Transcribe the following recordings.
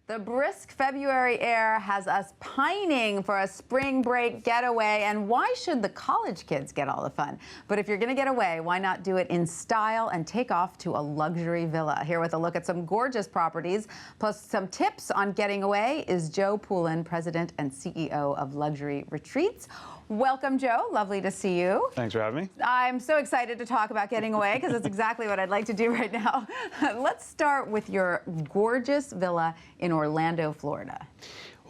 The brisk February air has us pining for a spring break getaway, and why should the college kids get all the fun? But if you're going to get away, why not do it in style and take off to a luxury villa? Here with a look at some gorgeous properties, plus some tips on getting away, is Joe Poulin, President and CEO of Luxury Retreats. Welcome, Joe. Lovely to see you. Thanks for having me. I'm so excited to talk about getting away because it's exactly what I'd like to do right now. Let's start with your gorgeous villa in Orlando, Florida.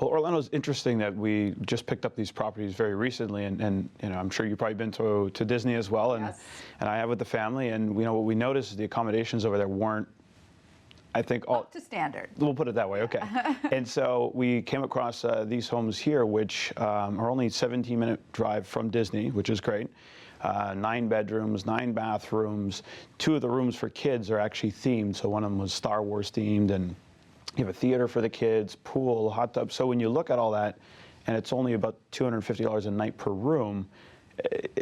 Well, Orlando's interesting that we just picked up these properties very recently, and you know, I'm sure you've probably been to Disney as well, and Yes. and I have with the family, and you know what we noticed is the accommodations over there weren't, I think, all Up to standard. We'll put it that way, okay. And so we came across these homes here, which are only a 17-minute drive from Disney, which is great. 9 bedrooms, 9 bathrooms. 2 of the rooms for kids are actually themed. So one of them was Star Wars themed, and you have a theater for the kids, pool, hot tub. So when you look at all that, and it's only about $250 a night per room,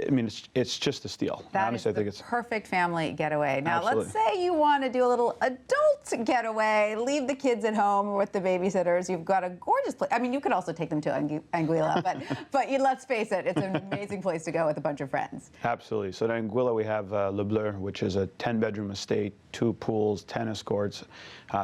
I mean, it's just a steal. That Honestly, is I think the it's perfect family getaway. Now, Absolutely. let's say you want to do a little adult getaway, leave the kids at home with the babysitters. You've got a gorgeous place. I mean, you could also take them to Anguilla, but let's face it, it's an amazing place to go with a bunch of friends. Absolutely. So in Anguilla, we have lebleu, which is a 10-bedroom estate, 2 pools, tennis courts.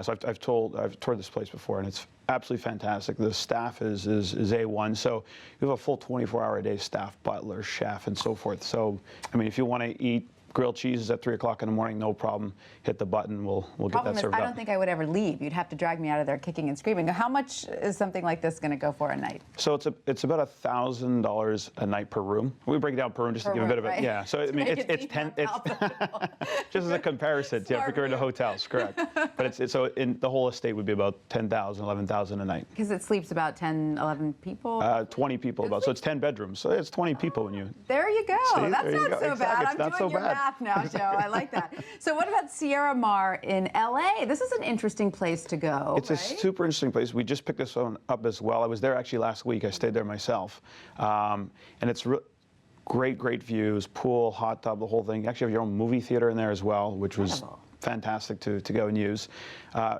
So I've toured this place before, and it's absolutely fantastic. The staff is A1. So you have a full 24-hour-a-day staff, butler, chef, and so forth. So, I mean, if you want to eat grilled cheeses at 3 o'clock in the morning, no problem. Hit the button. We'll get that served up. I don't think I would ever leave. You'd have to drag me out of there kicking and screaming. How much is something like this going to go for a night? So it's about $1,000 a night per room. We break it down per room just to give a bit of it. Right. Yeah. So I mean, it's 10. It's just as a comparison. Yeah, if you're going to hotels, correct. But so in the whole estate would be about 10,000, 11,000 a night. Because it sleeps about 10, 11 people. 20 people about. So it's 10 bedrooms. So it's 20 people when you. There you go. See, That's there you not go. so Exactly. bad. It's I'm not doing so your bad. math now, Joe. I like that. So what about Sierra Mar in LA? This is an interesting place to go. It's a super interesting place. We just picked this one up as well. I was there actually last week. I stayed there myself. And it's great views, pool, hot tub, the whole thing. You actually have your own movie theater in there as well, which was fantastic to go and use.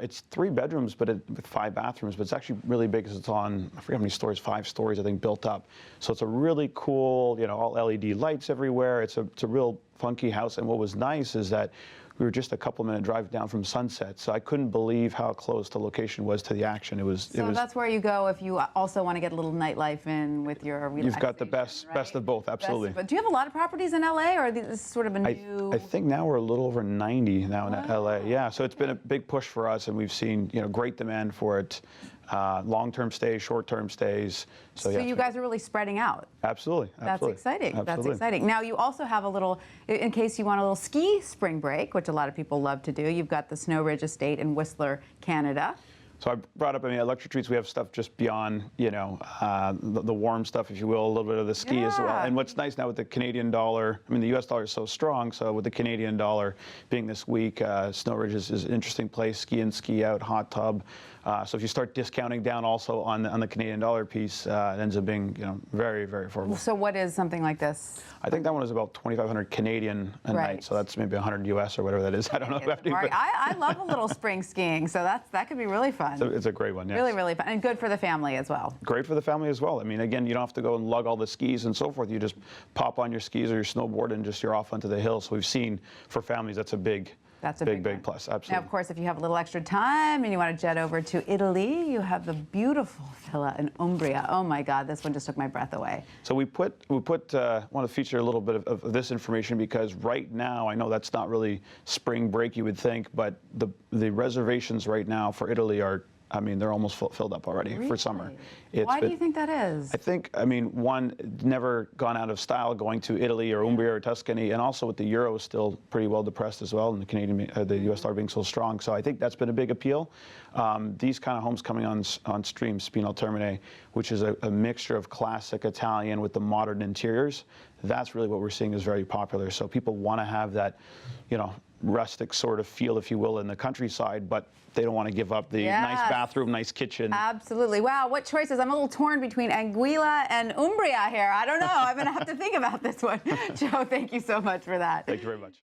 It's 3 bedrooms, but with 5 bathrooms, but it's actually really big because it's on, I forget how many stories, 5 stories, I think, built up. So it's a really cool, you know, all LED lights everywhere. It's a real funky house. And what was nice is that we were just a couple-minute drive down from Sunset, so I couldn't believe how close the location was to the action. So that's where you go if you also want to get a little nightlife in with your relaxation. You've got the best of both, absolutely. But do you have a lot of properties in LA, or is this sort of a new? I think now we're a little over 90 now in LA. Yeah, so it's been a big push for us, and we've seen great demand for it. Long-term stays, short-term stays. So yeah, you guys are really spreading out. Absolutely. That's exciting. Absolutely. That's exciting. Now you also have a little, in case you want a little ski spring break, which a lot of people love to do. You've got the Snow Ridge Estate in Whistler, Canada. So I brought up, I mean, at Luxury Retreats, we have stuff just beyond, the warm stuff, if you will, a little bit of the ski as well. And what's nice now with the Canadian dollar, I mean, the U.S. dollar is so strong, so with the Canadian dollar being this week, Snow Ridge is an interesting place, ski in, ski out, hot tub. So if you start discounting down also on the Canadian dollar piece, it ends up being, very, very affordable. So what is something like this? I think that one is about 2,500 Canadian a night, so that's maybe 100 U.S. or whatever that is. I don't know. I love a little spring skiing, so that could be really fun. It's a great one, yes. Really, really fun, and good for the family as well. Great for the family as well. I mean, again, you don't have to go and lug all the skis and so forth. You just pop on your skis or your snowboard and you're off onto the hill. So we've seen for families that's a big plus. Absolutely. Now, of course, if you have a little extra time and you want to jet over to Italy, you have the beautiful villa in Umbria. Oh my God, this one just took my breath away. So we want to feature a little bit of this information because right now, I know that's not really spring break, you would think, but the reservations right now for Italy are, I mean, they're almost filled up already for summer. Why do you think that is? I think, I mean, one, never gone out of style going to Italy or Umbria or Tuscany, and also with the euro still pretty well depressed as well, and the U.S. dollar being so strong. So I think that's been a big appeal. These kind of homes coming on stream, Spinal Termine, which is a mixture of classic Italian with the modern interiors, that's really what we're seeing is very popular. So people want to have that, rustic sort of feel, if you will, in the countryside, but they don't want to give up the nice bathroom, nice kitchen. Absolutely. Wow, what choices. I'm a little torn between Anguilla and Umbria here. I don't know. I'm going to have to think about this one. Joe, thank you so much for that. Thank you very much.